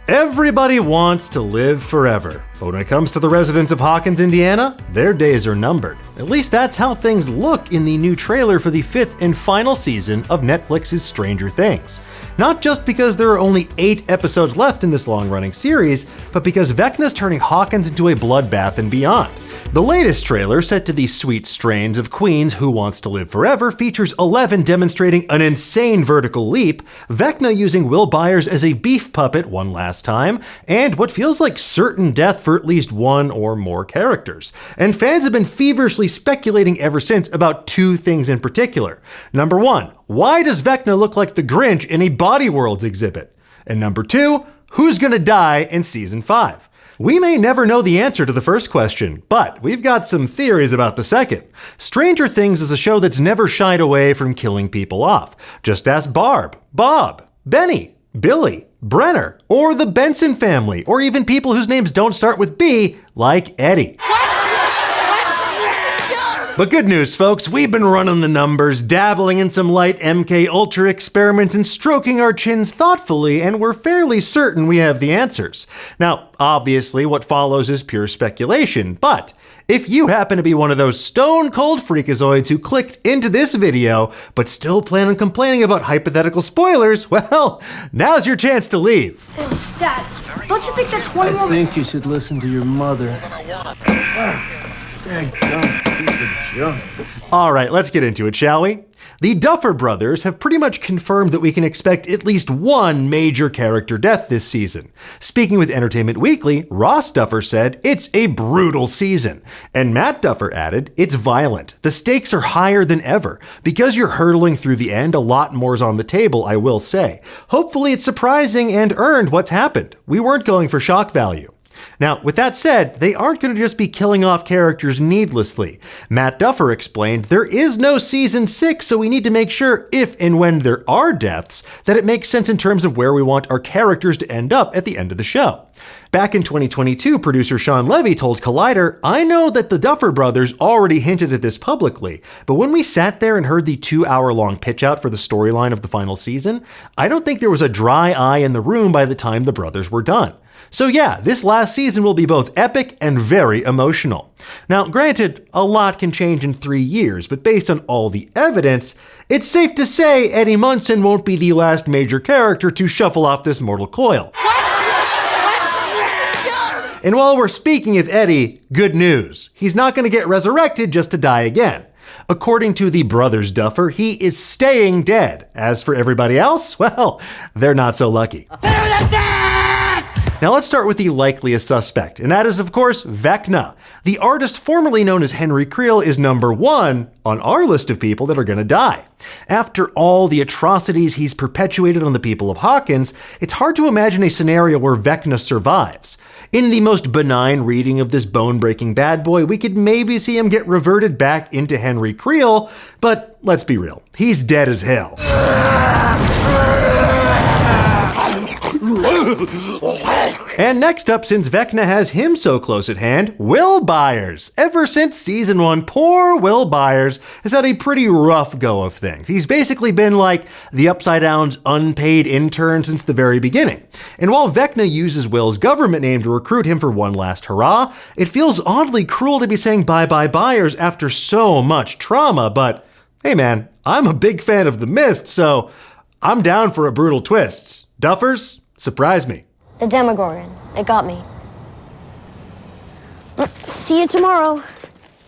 Everybody wants to live forever, but when it comes to the residents of Hawkins, Indiana, their days are numbered. At least that's how things look in the new trailer for the 5th and final season of Netflix's Stranger Things. Not just because there are only 8 episodes left in this long-running series, but because Vecna's turning Hawkins into a bloodbath and beyond. The latest trailer, set to the sweet strains of Queen's Who Wants to Live Forever, features Eleven demonstrating an insane vertical leap, Vecna using Will Byers as a beef puppet one last time, and what feels like certain death for at least one or more characters. And fans have been feverishly speculating ever since about 2 things in particular. Number 1, why does Vecna look like the Grinch in a Body Worlds exhibit? And number 2, who's gonna die in Season 5? We may never know the answer to the first question, but we've got some theories about the second. Stranger Things is a show that's never shied away from killing people off. Just ask Barb, Bob, Benny, Billy, Brenner, or the Benson family, or even people whose names don't start with B, like Eddie. But good news, folks, we've been running the numbers, dabbling in some light MK Ultra experiments and stroking our chins thoughtfully, and we're fairly certain we have the answers. Now, obviously, what follows is pure speculation, but if you happen to be one of those stone-cold freakazoids who clicked into this video, but still plan on complaining about hypothetical spoilers, well, now's your chance to leave. Dad, don't you think that's one more... I think you should listen to your mother. All right, let's get into it, shall we? The Duffer brothers have pretty much confirmed that we can expect at least one major character death this season. Speaking with Entertainment Weekly, Ross Duffer said, "It's a brutal season." And Matt Duffer added, "It's violent. The stakes are higher than ever. Because you're hurtling through the end, a lot more's on the table, I will say. Hopefully it's surprising and earned what's happened. We weren't going for shock value." Now, with that said, they aren't going to just be killing off characters needlessly. Matt Duffer explained, "There is no season 6, so we need to make sure, if and when there are deaths, that it makes sense in terms of where we want our characters to end up at the end of the show." Back in 2022, producer Sean Levy told Collider, "I know that the Duffer brothers already hinted at this publicly, but when we sat there and heard the 2-hour-long pitch out for the storyline of the final season, I don't think there was a dry eye in the room by the time the brothers were done." So yeah, this last season will be both epic and very emotional. Now, granted, a lot can change in 3 years, but based on all the evidence, it's safe to say Eddie Munson won't be the last major character to shuffle off this mortal coil. And while we're speaking of Eddie, good news. He's not going to get resurrected just to die again. According to the brothers Duffer, he is staying dead. As for everybody else, well, they're not so lucky. Now let's start with the likeliest suspect, and that is of course Vecna. The artist formerly known as Henry Creel is number 1 on our list of people that are gonna die. After all the atrocities he's perpetuated on the people of Hawkins, it's hard to imagine a scenario where Vecna survives. In the most benign reading of this bone-breaking bad boy, we could maybe see him get reverted back into Henry Creel, but let's be real, he's dead as hell. And next up, since Vecna has him so close at hand, Will Byers. Ever since season 1, poor Will Byers has had a pretty rough go of things. He's basically been like the Upside Down's unpaid intern since the very beginning. And while Vecna uses Will's government name to recruit him for one last hurrah, it feels oddly cruel to be saying bye-bye Byers after so much trauma, but hey man, I'm a big fan of The Mist, so I'm down for a brutal twist. Duffers, surprise me. The Demogorgon. It got me. See you tomorrow.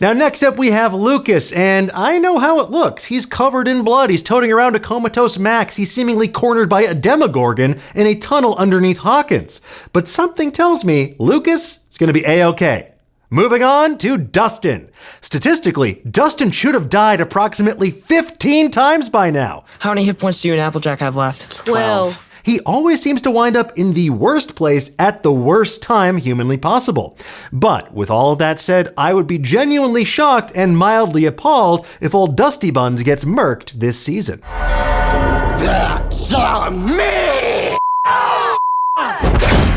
Now next up we have Lucas, and I know how it looks. He's covered in blood, he's toting around a comatose Max, he's seemingly cornered by a Demogorgon in a tunnel underneath Hawkins. But something tells me Lucas is gonna be A-okay. Moving on to Dustin. Statistically, Dustin should have died approximately 15 times by now. How many hit points do you and Applejack have left? 12. He always seems to wind up in the worst place at the worst time humanly possible. But with all of that said, I would be genuinely shocked and mildly appalled if old Dusty Buns gets murked this season. That's me!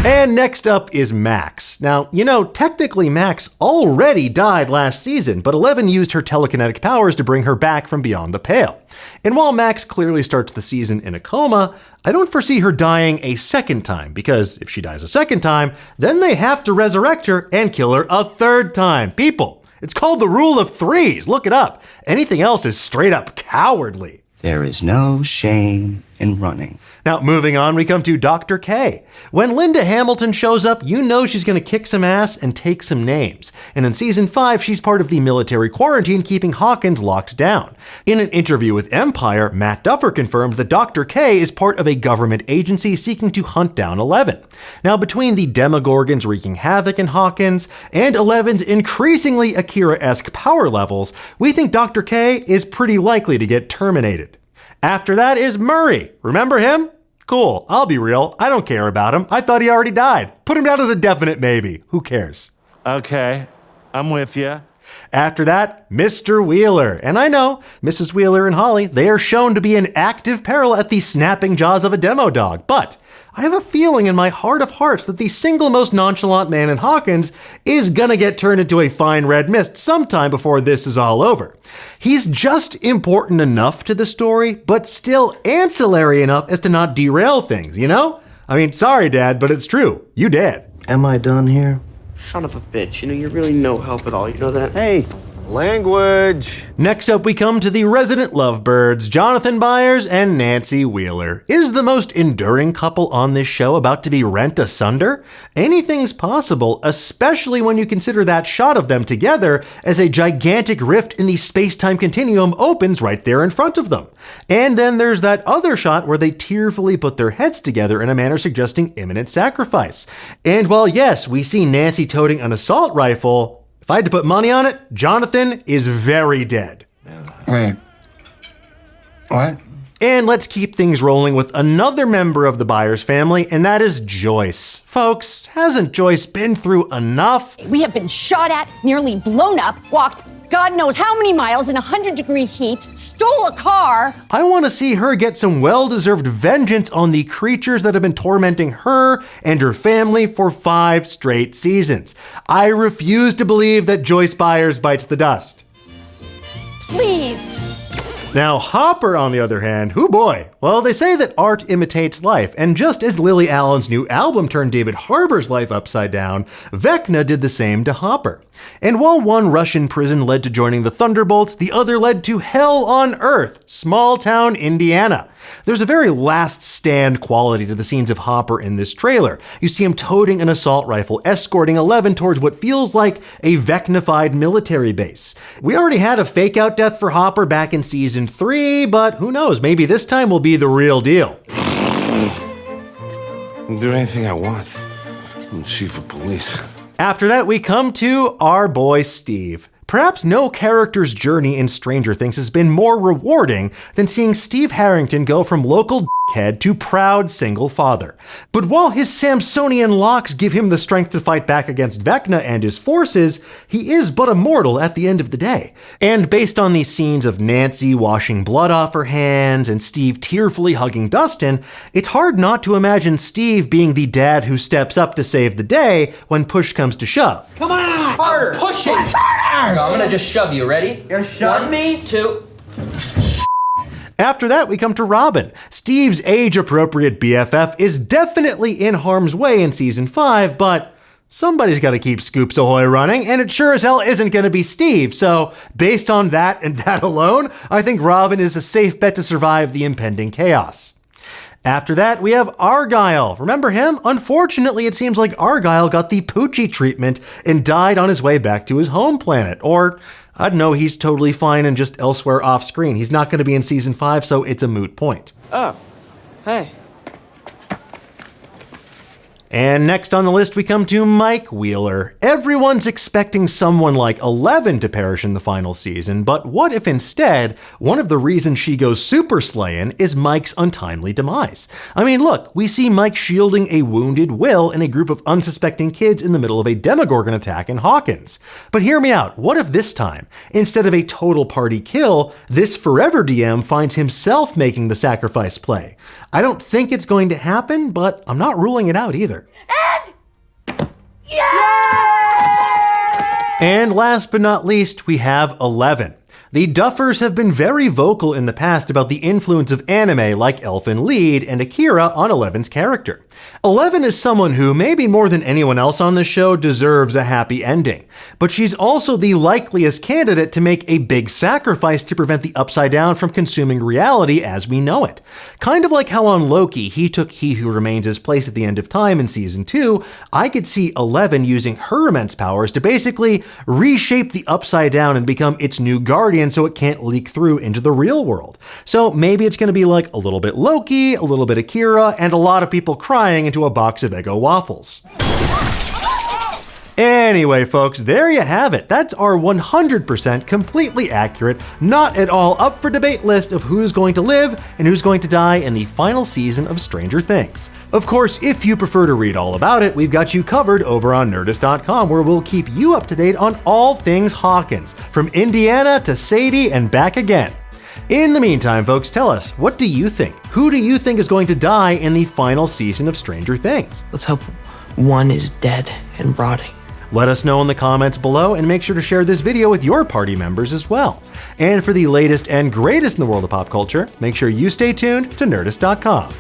And next up is Max. Now, technically Max already died last season, but Eleven used her telekinetic powers to bring her back from beyond the pale. And while Max clearly starts the season in a coma, I don't foresee her dying a second time, because if she dies a second time, then they have to resurrect her and kill her a third time. People, it's called the rule of threes. Look it up. Anything else is straight up cowardly. There is no shame in running. Now, moving on, we come to Dr. K. When Linda Hamilton shows up, you know she's going to kick some ass and take some names. And in season 5, she's part of the military quarantine keeping Hawkins locked down. In an interview with Empire, Matt Duffer confirmed that Dr. K is part of a government agency seeking to hunt down Eleven. Now, between the Demogorgons wreaking havoc in Hawkins and Eleven's increasingly Akira-esque power levels, we think Dr. K is pretty likely to get terminated. After that is Murray. Remember him? Cool, I'll be real, I don't care about him. I thought he already died. Put him down as a definite maybe. Who cares? Okay, I'm with you. After that, Mr. Wheeler. And I know, Mrs. Wheeler and Holly, they are shown to be in active peril at the snapping jaws of a demo dog, but I have a feeling in my heart of hearts that the single most nonchalant man in Hawkins is gonna get turned into a fine red mist sometime before this is all over. He's just important enough to the story, but still ancillary enough as to not derail things, I mean, sorry, Dad, but it's true. You did. Am I done here? Son of a bitch, you're really no help at all, you know that? Hey, language. Next up, we come to the resident lovebirds, Jonathan Byers and Nancy Wheeler. Is the most enduring couple on this show about to be rent asunder? Anything's possible, especially when you consider that shot of them together as a gigantic rift in the space-time continuum opens right there in front of them. And then there's that other shot where they tearfully put their heads together in a manner suggesting imminent sacrifice. And while yes, we see Nancy toting an assault rifle, if I had to put money on it, Jonathan is very dead. Wait. What? And let's keep things rolling with another member of the Byers family, and that is Joyce. Folks, hasn't Joyce been through enough? We have been shot at, nearly blown up, walked God knows how many miles in 100-degree heat, stole a car. I want to see her get some well-deserved vengeance on the creatures that have been tormenting her and her family for 5 straight seasons. I refuse to believe that Joyce Byers bites the dust. Please. Now, Hopper, on the other hand, hoo boy. Well, they say that art imitates life, and just as Lily Allen's new album turned David Harbour's life upside down, Vecna did the same to Hopper. And while one Russian prison led to joining the Thunderbolts, the other led to hell on earth, small town Indiana. There's a very last stand quality to the scenes of Hopper in this trailer. You see him toting an assault rifle, escorting Eleven towards what feels like a Vecnified military base. We already had a fake-out death for Hopper back in season 3, but who knows, maybe this time will be the real deal. I'll do anything I want. I'm chief of police. After that, we come to our boy Steve. Perhaps no character's journey in Stranger Things has been more rewarding than seeing Steve Harrington go from local head to proud single father. But while his Samsonian locks give him the strength to fight back against Vecna and his forces, he is but a mortal at the end of the day. And based on these scenes of Nancy washing blood off her hands and Steve tearfully hugging Dustin, it's hard not to imagine Steve being the dad who steps up to save the day when push comes to shove. Come on! Harder! Pushing! Harder! I'm gonna just shove you, ready? You're shoving me? 1, 2. After that, we come to Robin. Steve's age-appropriate BFF is definitely in harm's way in season 5, but somebody's got to keep Scoops Ahoy running, and it sure as hell isn't going to be Steve. So, based on that and that alone, I think Robin is a safe bet to survive the impending chaos. After that, we have Argyle. Remember him? Unfortunately, it seems like Argyle got the Poochie treatment and died on his way back to his home planet. Or, I don't know, he's totally fine and just elsewhere off screen. He's not going to be in season 5, so it's a moot point. Oh, hey. And next on the list, we come to Mike Wheeler. Everyone's expecting someone like Eleven to perish in the final season, but what if instead, one of the reasons she goes super slaying is Mike's untimely demise? I mean, look, we see Mike shielding a wounded Will in a group of unsuspecting kids in the middle of a Demogorgon attack in Hawkins. But hear me out, what if this time, instead of a total party kill, this Forever DM finds himself making the sacrifice play? I don't think it's going to happen, but I'm not ruling it out either. And And last but not least, we have 11. The Duffers have been very vocal in the past about the influence of anime like Elfen Lied and Akira on Eleven's character. Eleven is someone who, maybe more than anyone else on the show, deserves a happy ending. But she's also the likeliest candidate to make a big sacrifice to prevent the Upside Down from consuming reality as we know it. Kind of like how on Loki, he took He Who Remains' place at the end of time in Season 2, I could see Eleven using her immense powers to basically reshape the Upside Down and become its new guardian so it can't leak through into the real world. So maybe it's going to be like a little bit Loki, a little bit Akira, and a lot of people crying into a box of Eggo waffles. Anyway, folks, there you have it. That's our 100% completely accurate, not at all up for debate list of who's going to live and who's going to die in the final season of Stranger Things. Of course, if you prefer to read all about it, we've got you covered over on Nerdist.com, where we'll keep you up to date on all things Hawkins, from Indiana to Sadie and back again. In the meantime, folks, tell us, what do you think? Who do you think is going to die in the final season of Stranger Things? Let's hope one is dead and rotting. Let us know in the comments below, and make sure to share this video with your party members as well. And for the latest and greatest in the world of pop culture, make sure you stay tuned to Nerdist.com.